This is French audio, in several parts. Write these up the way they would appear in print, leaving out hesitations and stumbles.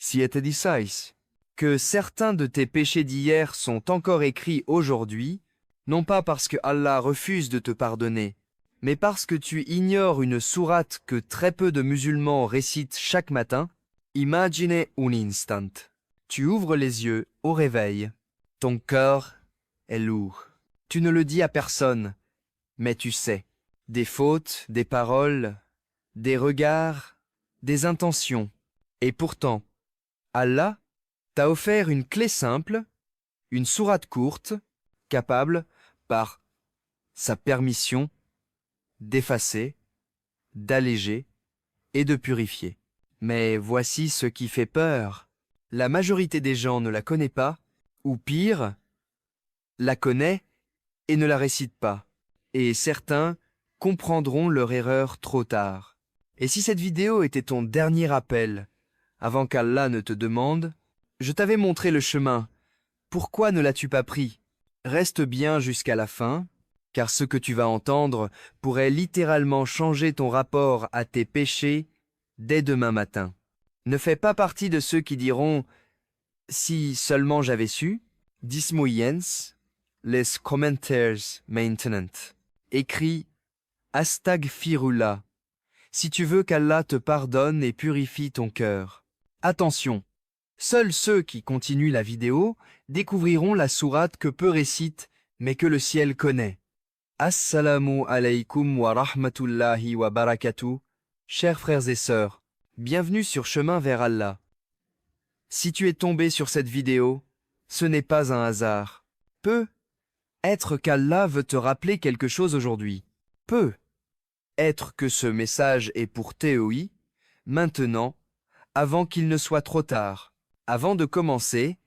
7:16. Que certains de tes péchés d'hier sont encore écrits aujourd'hui, non pas parce que Allah refuse de te pardonner, mais parce que tu ignores une sourate que très peu de musulmans récitent chaque matin. Imagine un instant. Tu ouvres les yeux au réveil. Ton cœur est lourd. Tu ne le dis à personne, mais tu sais. Des fautes, des paroles, des regards, des intentions. Et pourtant, Allah t'a offert une clé simple, une sourate courte, capable, par sa permission, d'effacer, d'alléger et de purifier. Mais voici ce qui fait peur. La majorité des gens ne la connaît pas, ou pire, la connaît et ne la récite pas. Et certains comprendront leur erreur trop tard. Et si cette vidéo était ton dernier appel, avant qu'Allah ne te demande, je t'avais montré le chemin, pourquoi ne l'as-tu pas pris? Reste bien jusqu'à la fin, car ce que tu vas entendre pourrait littéralement changer ton rapport à tes péchés dès demain matin. Ne fais pas partie de ceux qui diront « Si seulement j'avais su » Dismoyens, les commentaires maintenant. Écris « Astagfirullah » si tu veux qu'Allah te pardonne et purifie ton cœur. Attention, seuls ceux qui continuent la vidéo découvriront la sourate que peu récitent, mais que le ciel connaît. Assalamu alaykum wa rahmatullahi wa barakatuh. Chers frères et sœurs, bienvenue sur Chemin vers Allah. Si tu es tombé sur cette vidéo, ce n'est pas un hasard. Peut-être qu'Allah veut te rappeler quelque chose aujourd'hui. Peut-être que ce message est pour TOI, maintenant, avant qu'il ne soit trop tard. Avant de commencer,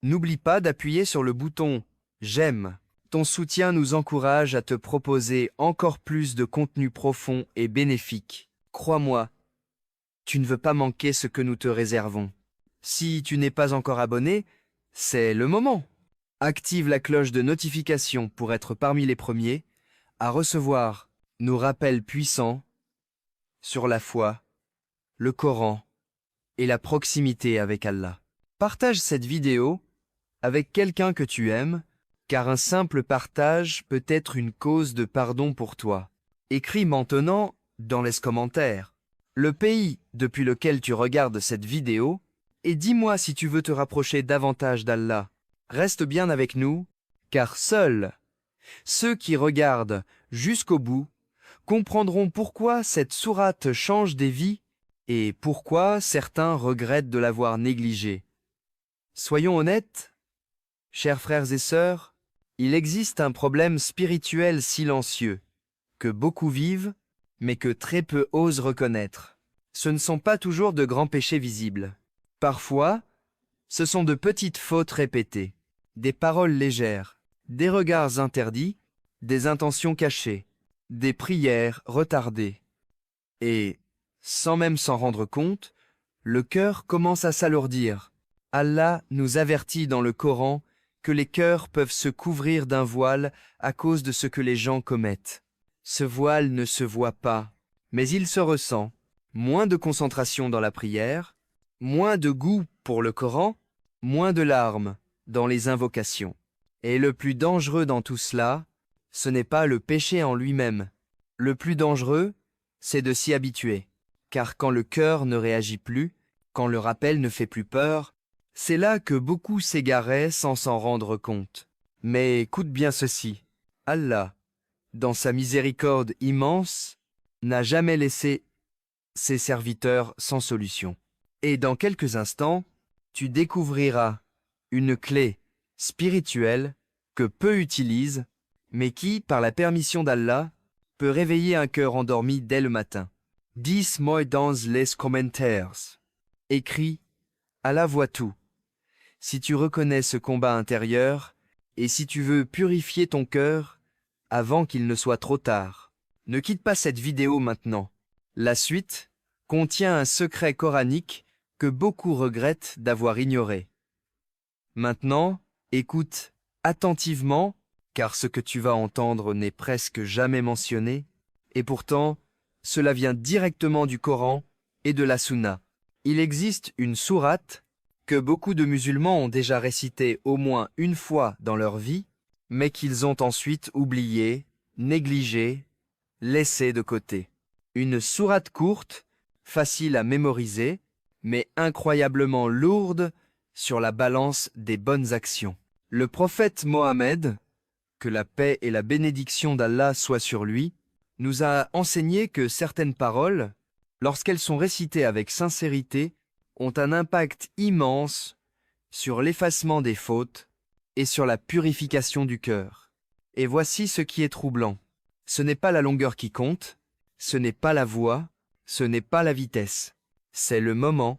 n'oublie pas d'appuyer sur le bouton « J'aime ». Ton soutien nous encourage à te proposer encore plus de contenu profond et bénéfique. Crois-moi, tu ne veux pas manquer ce que nous te réservons. Si tu n'es pas encore abonné, c'est le moment. Active la cloche de notification pour être parmi les premiers à recevoir nos rappels puissants sur la foi, le Coran et la proximité avec Allah. Partage cette vidéo avec quelqu'un que tu aimes, car un simple partage peut être une cause de pardon pour toi. Écris maintenant dans les commentaires le pays depuis lequel tu regardes cette vidéo et dis-moi si tu veux te rapprocher davantage d'Allah. Reste bien avec nous, car seuls ceux qui regardent jusqu'au bout comprendront pourquoi cette sourate change des vies et pourquoi certains regrettent de l'avoir négligée. Soyons honnêtes, chers frères et sœurs, il existe un problème spirituel silencieux, que beaucoup vivent, mais que très peu osent reconnaître. Ce ne sont pas toujours de grands péchés visibles. Parfois, ce sont de petites fautes répétées, des paroles légères, des regards interdits, des intentions cachées, des prières retardées. Et, sans même s'en rendre compte, le cœur commence à s'alourdir. Allah nous avertit dans le Coran que les cœurs peuvent se couvrir d'un voile à cause de ce que les gens commettent. Ce voile ne se voit pas, mais il se ressent. Moins de concentration dans la prière, moins de goût pour le Coran, moins de larmes dans les invocations. Et le plus dangereux dans tout cela, ce n'est pas le péché en lui-même. Le plus dangereux, c'est de s'y habituer. Car quand le cœur ne réagit plus, quand le rappel ne fait plus peur, c'est là que beaucoup s'égaraient sans s'en rendre compte. Mais écoute bien ceci. Allah, dans sa miséricorde immense, n'a jamais laissé ses serviteurs sans solution. Et dans quelques instants, tu découvriras une clé spirituelle que peu utilisent, mais qui, par la permission d'Allah, peut réveiller un cœur endormi dès le matin. Dis-moi dans les commentaires. Écris, Allah voit tout. Si tu reconnais ce combat intérieur, et si tu veux purifier ton cœur, avant qu'il ne soit trop tard, ne quitte pas cette vidéo maintenant. La suite contient un secret coranique que beaucoup regrettent d'avoir ignoré. Maintenant, écoute attentivement, car ce que tu vas entendre n'est presque jamais mentionné, et pourtant, cela vient directement du Coran et de la Sunna. Il existe une sourate que beaucoup de musulmans ont déjà récitée au moins une fois dans leur vie, mais qu'ils ont ensuite oubliée, négligée, laissée de côté. Une sourate courte, facile à mémoriser, mais incroyablement lourde sur la balance des bonnes actions. Le prophète Mohammed, que la paix et la bénédiction d'Allah soient sur lui, nous a enseigné que certaines paroles, lorsqu'elles sont récitées avec sincérité, ont un impact immense sur l'effacement des fautes et sur la purification du cœur. Et voici ce qui est troublant. Ce n'est pas la longueur qui compte, ce n'est pas la voix, ce n'est pas la vitesse. C'est le moment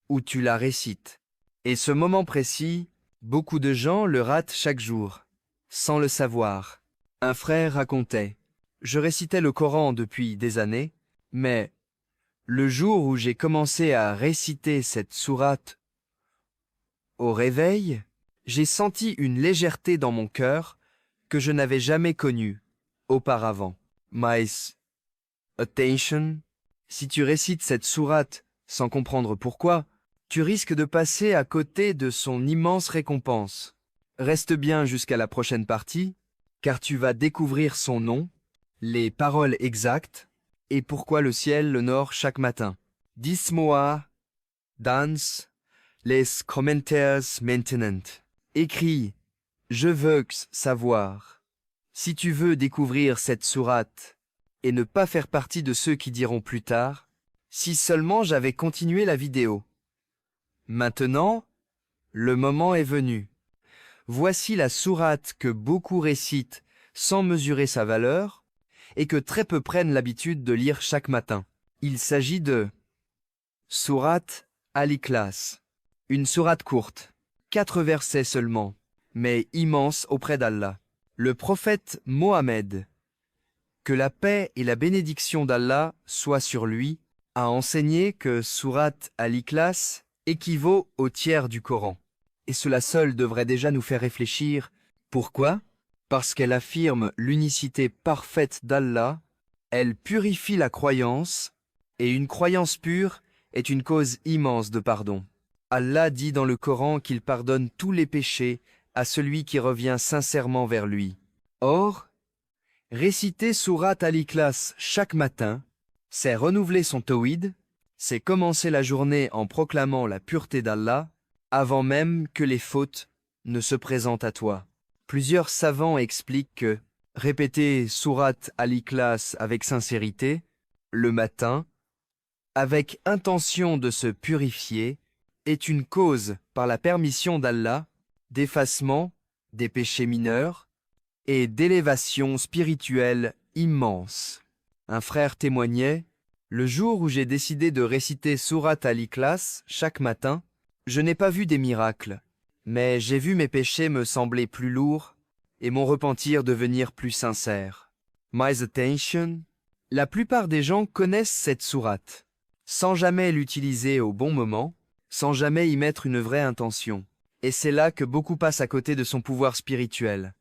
où tu la récites. Et ce moment précis, beaucoup de gens le ratent chaque jour, sans le savoir. Un frère racontait, « Je récitais le Coran depuis des années, mais le jour où j'ai commencé à réciter cette sourate au réveil, j'ai senti une légèreté dans mon cœur que je n'avais jamais connue auparavant. My attention, si tu récites cette sourate sans comprendre pourquoi, tu risques de passer à côté de son immense récompense. Reste bien jusqu'à la prochaine partie, car tu vas découvrir son nom, les paroles exactes, et pourquoi le ciel l'honore chaque matin. Dis-moi, dans les commentaires maintenant. Écris, je veux savoir. Si tu veux découvrir cette sourate et ne pas faire partie de ceux qui diront plus tard, si seulement j'avais continué la vidéo. Maintenant, le moment est venu. Voici la sourate que beaucoup récitent sans mesurer sa valeur et que très peu prennent l'habitude de lire chaque matin. Il s'agit de Sourate Al-Ikhlas, une sourate courte, 4 versets seulement, mais immense auprès d'Allah. Le prophète Mohammed, que la paix et la bénédiction d'Allah soient sur lui, a enseigné que Sourate Al-Ikhlas équivaut au tiers du Coran. Et cela seul devrait déjà nous faire réfléchir. Pourquoi ? Parce qu'elle affirme l'unicité parfaite d'Allah, elle purifie la croyance, et une croyance pure est une cause immense de pardon. Allah dit dans le Coran qu'il pardonne tous les péchés à celui qui revient sincèrement vers lui. Or, réciter Sourate Al-Ikhlas chaque matin, c'est renouveler son tawhid, c'est commencer la journée en proclamant la pureté d'Allah, avant même que les fautes ne se présentent à toi. Plusieurs savants expliquent que répéter Sourate Al-Ikhlas avec sincérité, le matin, avec intention de se purifier, est une cause, par la permission d'Allah, d'effacement des péchés mineurs et d'élévation spirituelle immense. Un frère témoignait, « Le jour où j'ai décidé de réciter Sourate Al-Ikhlas chaque matin, je n'ai pas vu des miracles, mais j'ai vu mes péchés me sembler plus lourds et mon repentir devenir plus sincère. My attention, la plupart des gens connaissent cette sourate, sans jamais l'utiliser au bon moment, sans jamais y mettre une vraie intention. Et c'est là que beaucoup passent à côté de son pouvoir spirituel.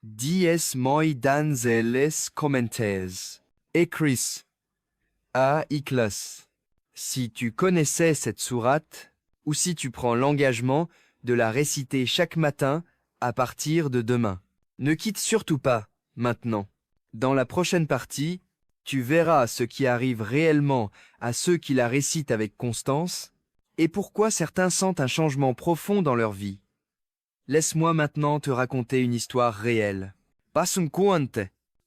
Dies moi dans les commentaires. Écris à Ikhlas. Si tu connaissais cette sourate, ou si tu prends l'engagement de la réciter chaque matin à partir de demain. Ne quitte surtout pas, maintenant. Dans la prochaine partie, tu verras ce qui arrive réellement à ceux qui la récitent avec constance, et pourquoi certains sentent un changement profond dans leur vie. Laisse-moi maintenant te raconter une histoire réelle. Pas un conte,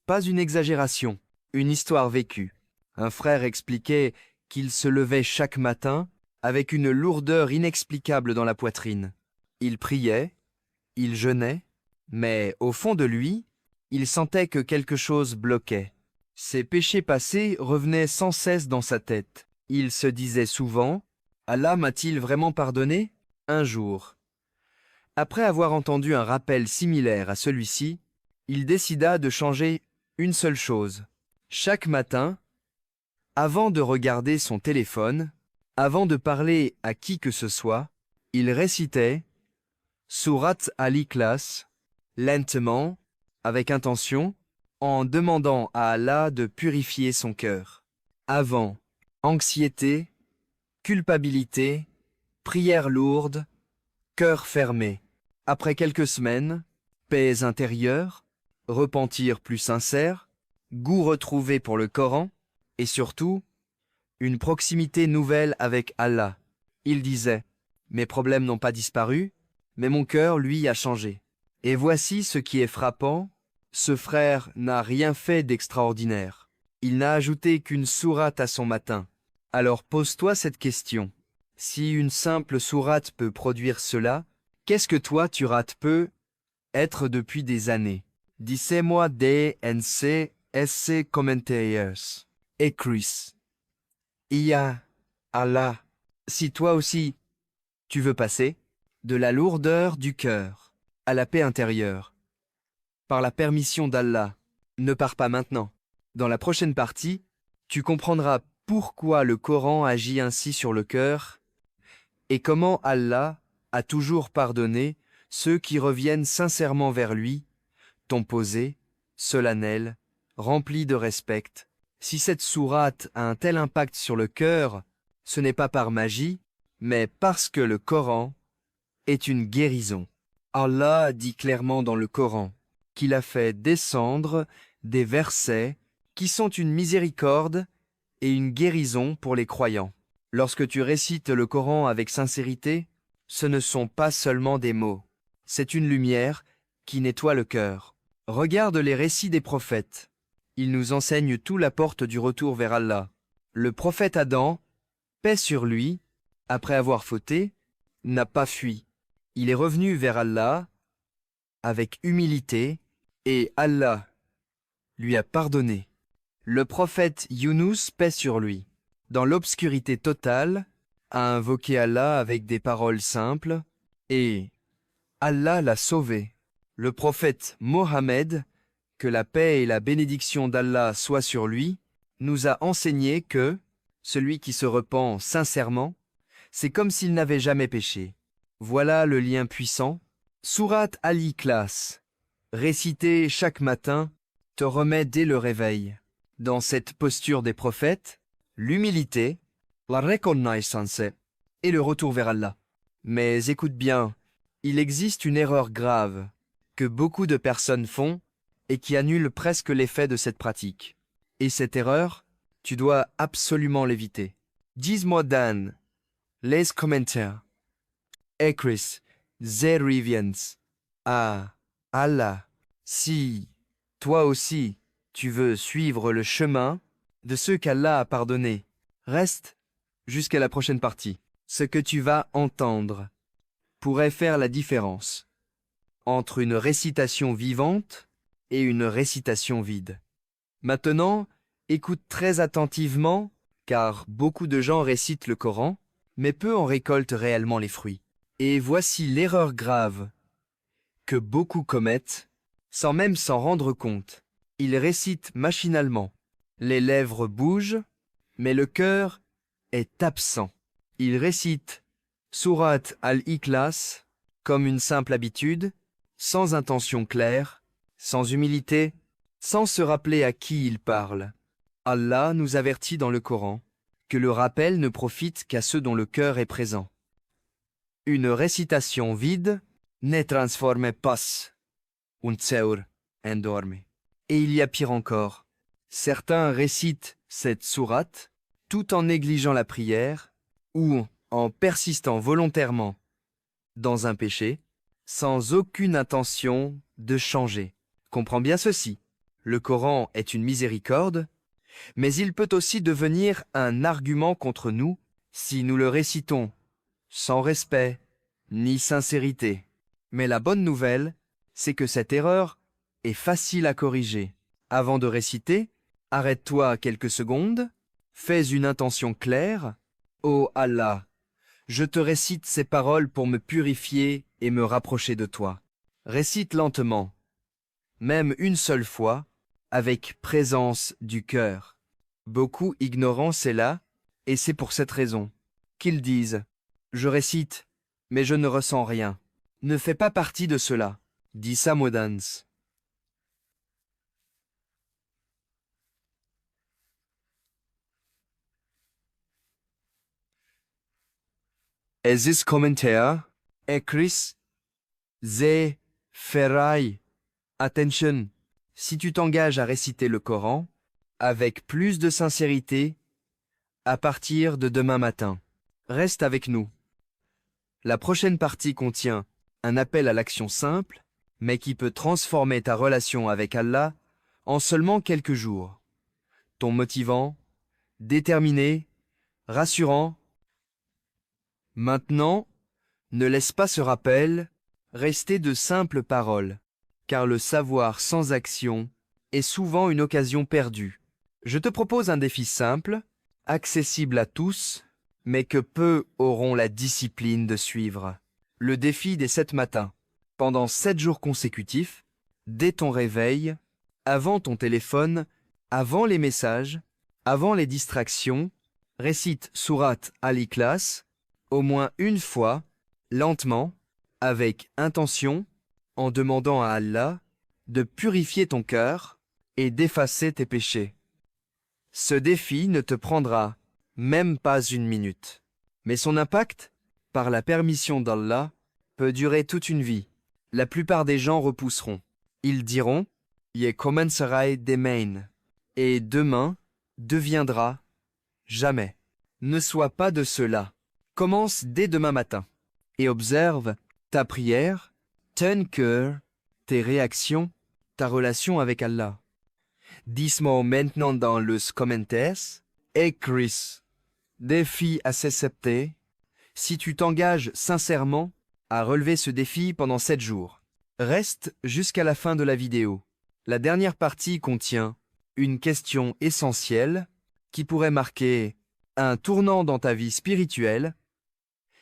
pas une exagération, une histoire vécue. Un frère expliquait qu'il se levait chaque matin avec une lourdeur inexplicable dans la poitrine. Il priait, il jeûnait, mais au fond de lui, il sentait que quelque chose bloquait. Ses péchés passés revenaient sans cesse dans sa tête. Il se disait souvent, « Allah m'a-t-il vraiment pardonné ?» Un jour, après avoir entendu un rappel similaire à celui-ci, il décida de changer une seule chose. Chaque matin, avant de regarder son téléphone, avant de parler à qui que ce soit, il récitait Sourate Al-Ikhlas, lentement, avec intention, en demandant à Allah de purifier son cœur. Avant, anxiété, culpabilité, prière lourde, cœur fermé. Après quelques semaines, paix intérieure, repentir plus sincère, goût retrouvé pour le Coran, et surtout, une proximité nouvelle avec Allah. Il disait, « Mes problèmes n'ont pas disparu, mais mon cœur, lui, a changé. » Et voici ce qui est frappant, ce frère n'a rien fait d'extraordinaire. Il n'a ajouté qu'une sourate à son matin. Alors pose-toi cette question. Si une simple sourate peut produire cela, qu'est-ce que toi tu rates peu être depuis des années? Dis-moi DNC commentaires. Et Chris. Ya Allah. Si toi aussi, tu veux passer de la lourdeur du cœur à la paix intérieure, par la permission d'Allah, ne pars pas maintenant. Dans la prochaine partie, tu comprendras pourquoi le Coran agit ainsi sur le cœur et comment Allah a toujours pardonné ceux qui reviennent sincèrement vers lui, ton posé, solennel, rempli de respect. Si cette sourate a un tel impact sur le cœur, ce n'est pas par magie, mais parce que le Coran est une guérison. Allah dit clairement dans le Coran qu'il a fait descendre des versets qui sont une miséricorde et une guérison pour les croyants. Lorsque tu récites le Coran avec sincérité, ce ne sont pas seulement des mots, c'est une lumière qui nettoie le cœur. Regarde les récits des prophètes. Ils nous enseignent tout la porte du retour vers Allah. Le prophète Adam, paix sur lui, après avoir fauté, n'a pas fui. Il est revenu vers Allah avec humilité et Allah lui a pardonné. Le prophète Younous, paix sur lui, dans l'obscurité totale, a invoqué Allah avec des paroles simples et Allah l'a sauvé. Le prophète Mohammed, que la paix et la bénédiction d'Allah soient sur lui, nous a enseigné que celui qui se repent sincèrement, c'est comme s'il n'avait jamais péché. Voilà le lien puissant. Sourate Al-Ikhlas, récité chaque matin, te remet dès le réveil. Dans cette posture des prophètes, l'humilité, la reconnaissance et le retour vers Allah. Mais écoute bien, il existe une erreur grave que beaucoup de personnes font et qui annule presque l'effet de cette pratique. Et cette erreur, tu dois absolument l'éviter. Dis-moi Dan, les commentaires. Et Chris, The Rivians. Ah, Allah, si, toi aussi, tu veux suivre le chemin de ceux qu'Allah a pardonnés, reste jusqu'à la prochaine partie. Ce que tu vas entendre pourrait faire la différence entre une récitation vivante et une récitation vide. Maintenant, écoute très attentivement, car beaucoup de gens récitent le Coran, mais peu en récoltent réellement les fruits. Et voici l'erreur grave que beaucoup commettent, sans même s'en rendre compte. Ils récitent machinalement. Les lèvres bougent, mais le cœur est absent. Ils récitent Sourate Al-Ikhlas comme une simple habitude, sans intention claire, sans humilité, sans se rappeler à qui ils parlent. Allah nous avertit dans le Coran que le rappel ne profite qu'à ceux dont le cœur est présent. Une récitation vide ne transforme pas un tseur en dorme. Et il y a pire encore. Certains récitent cette sourate tout en négligeant la prière ou en persistant volontairement dans un péché sans aucune intention de changer. Comprends bien ceci. Le Coran est une miséricorde, mais il peut aussi devenir un argument contre nous si nous le récitons sans respect ni sincérité. Mais la bonne nouvelle, c'est que cette erreur est facile à corriger. Avant de réciter, arrête-toi quelques secondes, fais une intention claire. Ô Allah, je te récite ces paroles pour me purifier et me rapprocher de toi. Récite lentement, même une seule fois, avec présence du cœur. Beaucoup ignorant cela, et c'est pour cette raison qu'ils disent « Je récite, mais je ne ressens rien ». Ne fais pas partie de cela, dit Samodans. Es ist Kommentar, Chris, Ze, Ferai. Attention, si tu t'engages à réciter le Coran, avec plus de sincérité, à partir de demain matin. Reste avec nous. La prochaine partie contient un appel à l'action simple, mais qui peut transformer ta relation avec Allah en seulement quelques jours. Ton motivant, déterminé, rassurant. Maintenant, ne laisse pas ce rappel rester de simples paroles, car le savoir sans action est souvent une occasion perdue. Je te propose un défi simple, accessible à tous, mais que peu auront la discipline de suivre. Le défi des 7 matins. Pendant 7 jours consécutifs, dès ton réveil, avant ton téléphone, avant les messages, avant les distractions, récite Sourate Al-Ikhlas au moins une fois, lentement, avec intention, en demandant à Allah de purifier ton cœur et d'effacer tes péchés. Ce défi ne te prendra même pas une minute, mais son impact, par la permission d'Allah, peut durer toute une vie. La plupart des gens repousseront. Ils diront « Je commencerai demain » et « demain » deviendra « jamais ». Ne sois pas de ceux-là. Commence dès demain matin et observe ta prière, ton cœur, tes réactions, ta relation avec Allah. Dis-moi maintenant dans les commentaires, Chris, défi accepté, si tu t'engages sincèrement à relever ce défi pendant 7 jours. Reste jusqu'à la fin de la vidéo. La dernière partie contient une question essentielle qui pourrait marquer un tournant dans ta vie spirituelle.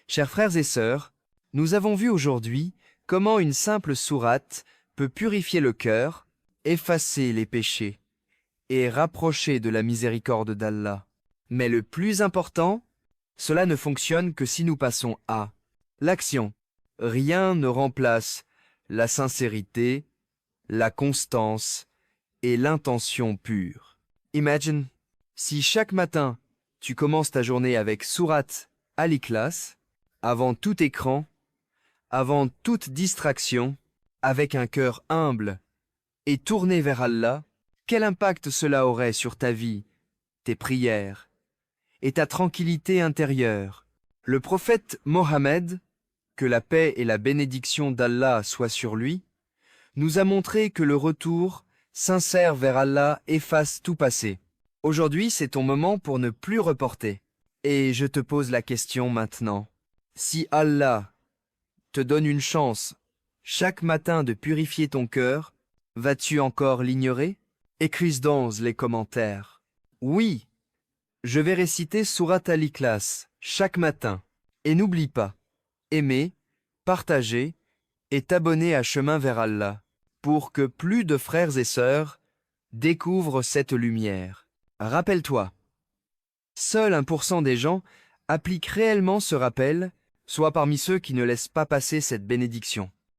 Chers frères et sœurs, nous avons vu aujourd'hui comment une simple sourate peut purifier le cœur, effacer les péchés et rapprocher de la miséricorde d'Allah. Mais le plus important, cela ne fonctionne que si nous passons à l'action. Rien ne remplace la sincérité, la constance et l'intention pure. Imagine, si chaque matin, tu commences ta journée avec Sourate Al-Ikhlas, avant tout écran, avant toute distraction, avec un cœur humble et tourné vers Allah, quel impact cela aurait sur ta vie, tes prières et ta tranquillité intérieure. Le prophète Mohammed, que la paix et la bénédiction d'Allah soient sur lui, nous a montré que le retour sincère vers Allah efface tout passé. Aujourd'hui, c'est ton moment pour ne plus reporter. Et je te pose la question maintenant. Si Allah te donne une chance chaque matin de purifier ton cœur, vas-tu encore l'ignorer? Écris dans les commentaires. Oui, je vais réciter Sourate Al-Ikhlas chaque matin. Et n'oublie pas, aimer, partager et t'abonner à Chemin vers Allah pour que plus de frères et sœurs découvrent cette lumière. Rappelle-toi, seul 1% des gens appliquent réellement ce rappel, soit parmi ceux qui ne laissent pas passer cette bénédiction.